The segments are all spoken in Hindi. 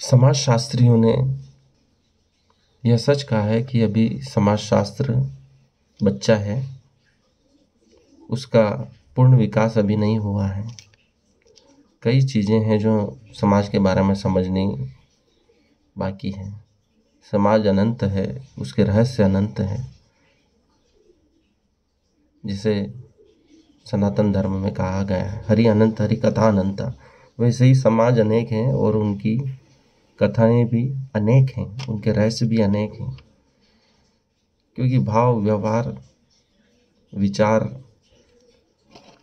समाजशास्त्रियों ने यह सच कहा है कि अभी समाजशास्त्र बच्चा है, उसका पूर्ण विकास अभी नहीं हुआ है। कई चीज़ें हैं जो समाज के बारे में समझनी बाकी है। समाज अनंत है, उसके रहस्य अनंत है। जिसे सनातन धर्म में कहा गया है, हरि अनंत हरि कथा अनंता, वैसे ही समाज अनेक हैं और उनकी कथाएं भी अनेक हैं, उनके रहस्य भी अनेक हैं। क्योंकि भाव, व्यवहार, विचार,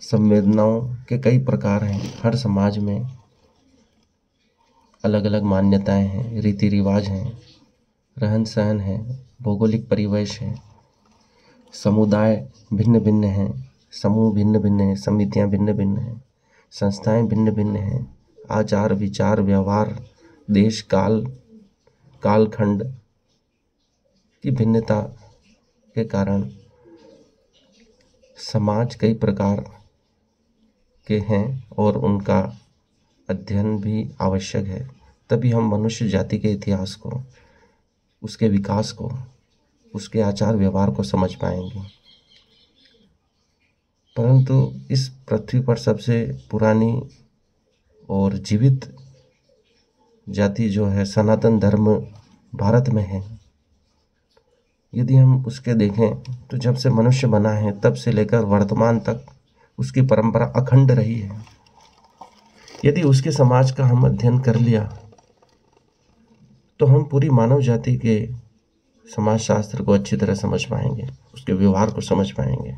संवेदनाओं के कई प्रकार हैं। हर समाज में अलग अलग मान्यताएं हैं, रीति रिवाज हैं, रहन सहन है, भौगोलिक परिवेश है, समुदाय भिन्न भिन्न हैं, समूह भिन्न भिन्न हैं, समितियां भिन्न भिन्न हैं, संस्थाएं भिन्न भिन्न हैं, आचार विचार व्यवहार, देश काल, कालखंड की भिन्नता के कारण समाज कई प्रकार के हैं और उनका अध्ययन भी आवश्यक है। तभी हम मनुष्य जाति के इतिहास को, उसके विकास को, उसके आचार व्यवहार को समझ पाएंगे। परंतु इस पृथ्वी पर सबसे पुरानी और जीवित जाति जो है सनातन धर्म भारत में है। यदि हम उसके देखें तो जब से मनुष्य बना है तब से लेकर वर्तमान तक उसकी परंपरा अखंड रही है। यदि उसके समाज का हम अध्ययन कर लिया तो हम पूरी मानव जाति के समाजशास्त्र को अच्छी तरह समझ पाएंगे, उसके व्यवहार को समझ पाएंगे,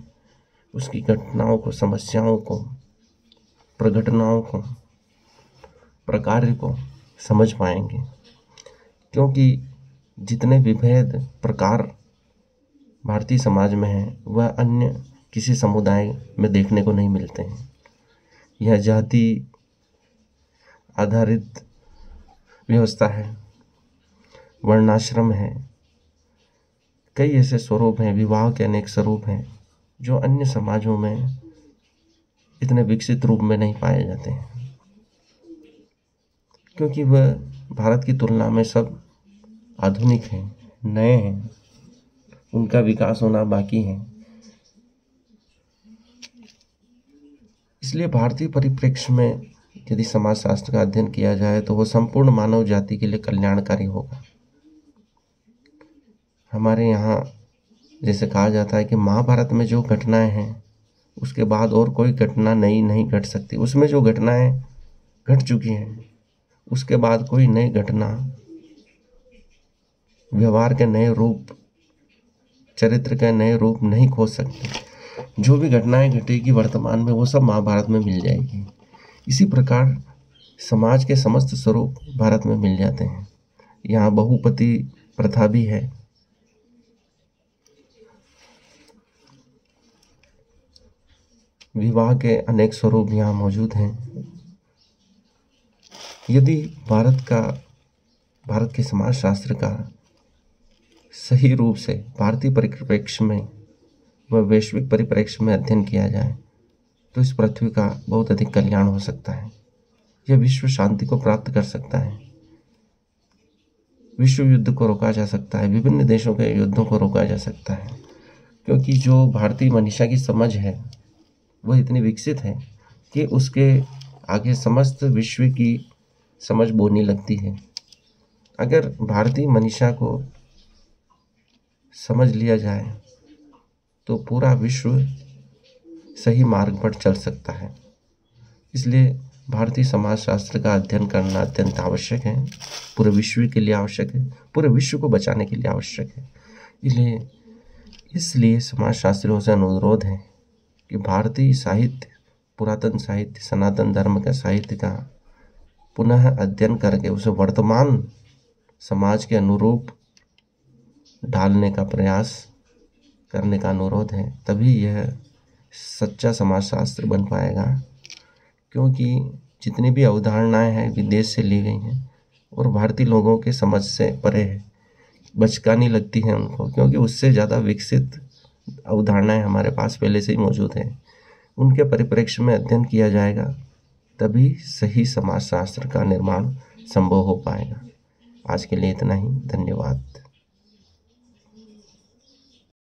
उसकी घटनाओं को, समस्याओं को, प्रघटनाओं को, प्रकार्य को समझ पाएंगे। क्योंकि जितने विभेद प्रकार भारतीय समाज में हैं वह अन्य किसी समुदाय में देखने को नहीं मिलते हैं। यह जाति आधारित व्यवस्था है, वर्णाश्रम है, कई ऐसे स्वरूप हैं, विवाह के अनेक स्वरूप हैं जो अन्य समाजों में इतने विकसित रूप में नहीं पाए जाते हैं। क्योंकि वह भारत की तुलना में सब आधुनिक हैं, नए हैं, उनका विकास होना बाकी है। इसलिए भारतीय परिप्रेक्ष्य में यदि समाजशास्त्र का अध्ययन किया जाए तो वह संपूर्ण मानव जाति के लिए कल्याणकारी होगा। हमारे यहाँ जैसे कहा जाता है कि महाभारत में जो घटनाएं हैं उसके बाद और कोई घटना नई नहीं घट सकती। उसमें जो घटनाएं घट चुकी हैं उसके बाद कोई नई घटना व्यवहार के नए रूप, चरित्र के नए रूप नहीं खोज सकती। जो भी घटनाएं घटेगी वर्तमान में वो सब महाभारत में मिल जाएगी। इसी प्रकार समाज के समस्त स्वरूप भारत में मिल जाते हैं। यहाँ बहुपति प्रथा भी है। विवाह के अनेक स्वरूप यहाँ मौजूद हैं। यदि भारत के समाजशास्त्र का सही रूप से भारतीय परिप्रेक्ष्य में व वैश्विक परिप्रेक्ष्य में अध्ययन किया जाए तो इस पृथ्वी का बहुत अधिक कल्याण हो सकता है। यह विश्व शांति को प्राप्त कर सकता है, विश्व युद्ध को रोका जा सकता है, विभिन्न देशों के युद्धों को रोका जा सकता है। क्योंकि जो भारतीय मनीषा की समझ है वह इतनी विकसित है कि उसके आगे समस्त विश्व की समझ बोलने लगती है। अगर भारतीय मनीषा को समझ लिया जाए तो पूरा विश्व सही मार्ग पर चल सकता है। इसलिए भारतीय समाजशास्त्र का अध्ययन करना अत्यंत आवश्यक है, पूरे विश्व के लिए आवश्यक है, पूरे विश्व को बचाने के लिए आवश्यक है। इसलिए समाजशास्त्रियों से अनुरोध है कि भारतीय साहित्य, पुरातन साहित्य, सनातन धर्म के साहित्य का पुनः अध्ययन करके उसे वर्तमान समाज के अनुरूप ढालने का प्रयास करने का अनुरोध है। तभी यह सच्चा समाजशास्त्र बन पाएगा। क्योंकि जितनी भी अवधारणाएं हैं विदेश से ली गई हैं और भारतीय लोगों के समझ से परे है, बचकानी लगती है उनको, क्योंकि उससे ज़्यादा विकसित अवधारणाएं हमारे पास पहले से ही मौजूद हैं। उनके परिप्रेक्ष्य में अध्ययन किया जाएगा तभी सही समाजशास्त्र का निर्माण संभव हो पाएगा। आज के लिए इतना ही, धन्यवाद।